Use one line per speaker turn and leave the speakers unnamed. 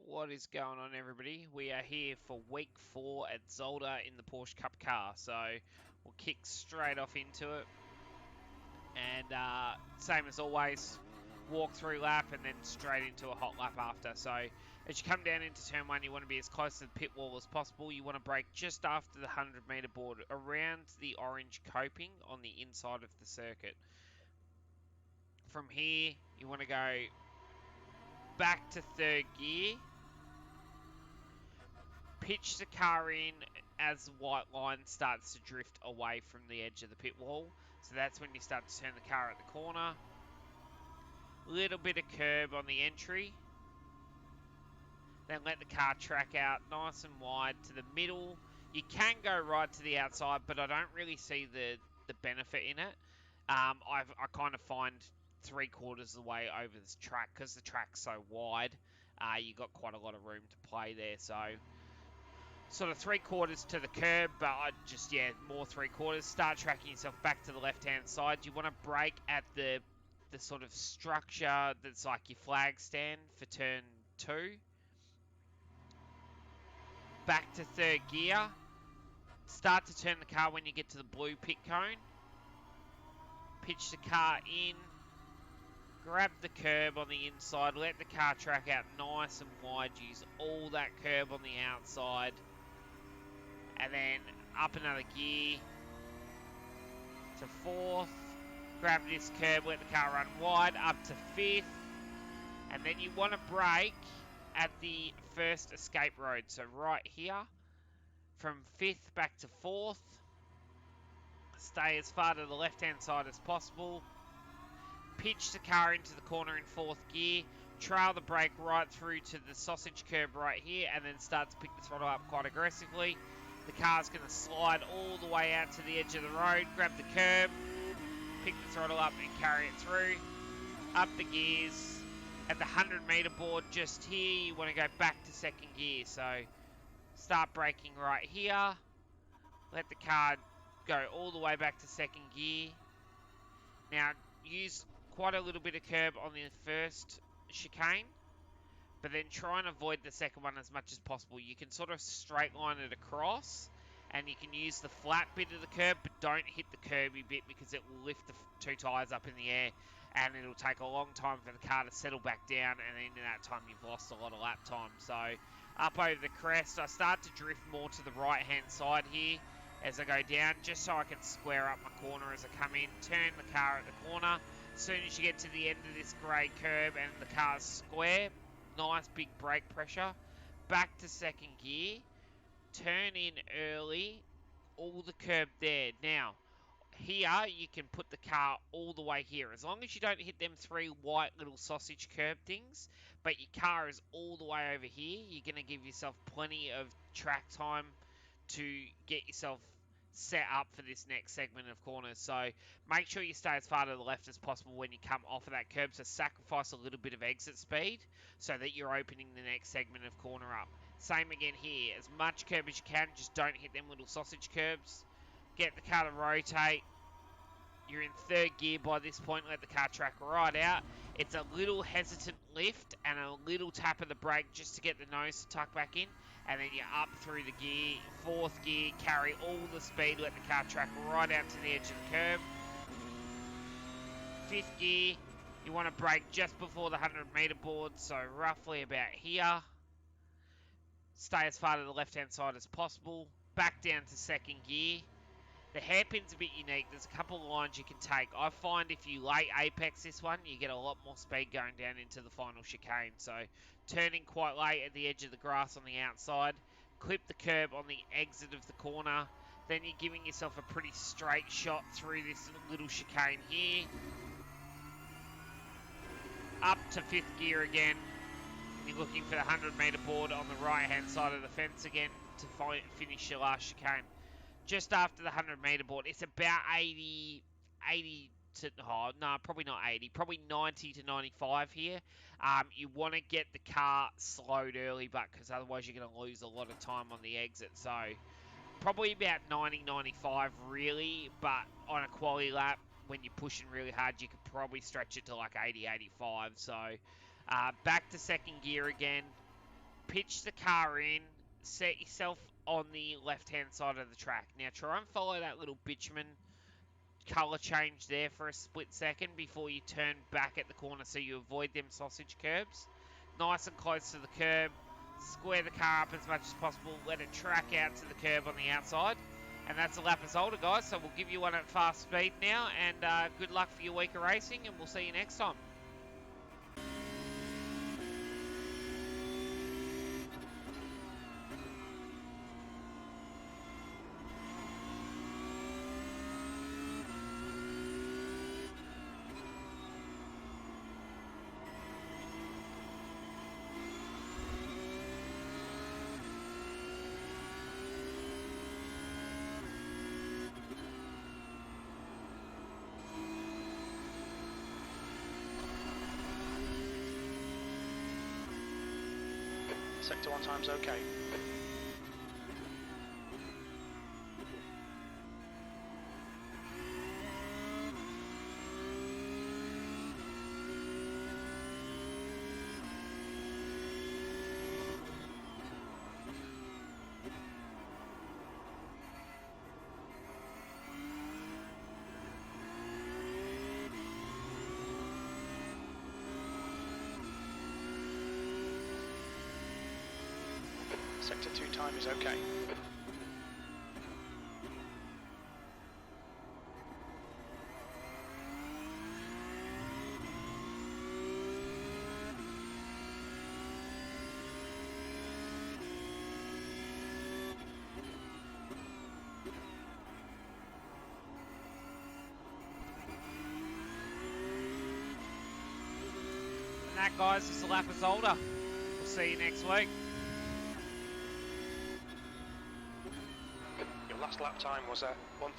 What is going on, everybody? We are here for week 4 at Zolder in the Porsche Cup car. So we'll kick straight off into it. And same as always, walk through lap and then straight into a hot lap after. So as you come down into turn 1, you want to be as close to the pit wall as possible. You want to brake just after the 100-meter board around the orange coping on the inside of the circuit. From here, you want to go back to third gear. Pitch the car in as the white line starts to drift away from the edge of the pit wall. So that's when you start to turn the car at the corner. Little bit of curb on the entry. Then let the car track out nice and wide to the middle. You can go right to the outside, but I don't really see the benefit in it. I kind of find 3/4 of the way over this track, because the track's so wide, you got quite a lot of room to play there. So sort of 3/4 to the curb, but I just, more 3/4. Start tracking yourself back to the left-hand side. You want to brake at the sort of structure that's like your flag stand for turn 2. Back to third gear. Start to turn the car when you get to the blue pit cone. Pitch the car in. Grab the curb on the inside. Let the car track out nice and wide. Use all that curb on the outside. And then up another gear to 4th. Grab this curb, let the car run wide, up to 5th. And then you want to brake at the first escape road. So right here, from 5th back to 4th. Stay as far to the left-hand side as possible. Pitch the car into the corner in 4th gear. Trail the brake right through to the sausage curb right here, and then start to pick the throttle up quite aggressively. The car's going to slide all the way out to the edge of the road. Grab the curb, pick the throttle up and carry it through. Up the gears. At the 100-meter board just here, you want to go back to 2nd gear. So start braking right here. Let the car go all the way back to 2nd gear. Now, use quite a little bit of curb on the first chicane, but then try and avoid the second one as much as possible. You can sort of straight line it across, and you can use the flat bit of the curb, but don't hit the curvy bit, because it will lift the 2 tyres up in the air, and it'll take a long time for the car to settle back down, and in that time you've lost a lot of lap time. So up over the crest, I start to drift more to the right hand side here as I go down, just so I can square up my corner as I come in. Turn the car at the corner. As soon as you get to the end of this grey curb and the car's square, nice big brake pressure, back to 2nd gear, turn in early, all the curb there. Now, here you can put the car all the way here, as long as you don't hit them 3 white little sausage curb things, but your car is all the way over here. You're going to give yourself plenty of track time to get yourself set up for this next segment of corners. So make sure you stay as far to the left as possible when you come off of that curb, so sacrifice a little bit of exit speed so that you're opening the next segment of corner up. Same again here, as much curb as you can, just don't hit them little sausage curbs. Get the car to rotate. You're in 3rd gear by this point. Let the car track right out. It's a little hesitant lift and a little tap of the brake just to get the nose to tuck back in. And then you're up through the gear. 4th gear, carry all the speed. Let the car track right out to the edge of the curb. 5th gear, you want to brake just before the 100-meter board, so roughly about here. Stay as far to the left-hand side as possible. Back down to 2nd gear. The hairpin's a bit unique. There's a couple of lines you can take. I find if you late apex this one, you get a lot more speed going down into the final chicane. So turning quite late at the edge of the grass on the outside. Clip the curb on the exit of the corner. Then you're giving yourself a pretty straight shot through this little chicane here. Up to 5th gear again. You're looking for the 100-meter board on the right-hand side of the fence again to finish your last chicane. Just after the 100-meter board, it's about 80 to, probably not 80, probably 90 to 95 here. You want to get the car slowed early, but because otherwise you're going to lose a lot of time on the exit. So probably about 90, 95 really, but on a quality lap, when you're pushing really hard, you could probably stretch it to like 80, 85. So back to 2nd gear again. pitch the car in, set yourself on the left-hand side of the track. Now try and follow that little bitumen colour change there for a split second before you turn back at the corner so you avoid them sausage curbs. Nice and close to the curb. Square the car up as much as possible. Let it track out to the curb on the outside. And that's a lap as older, guys. So we'll give you one at fast speed now. And good luck for your week of racing. And we'll see you next time.
Sector 1 time's okay. Sector 2 time is okay.
And that, guys, is the lap as older. We'll see you next week.
Your last lap time was at 1:30.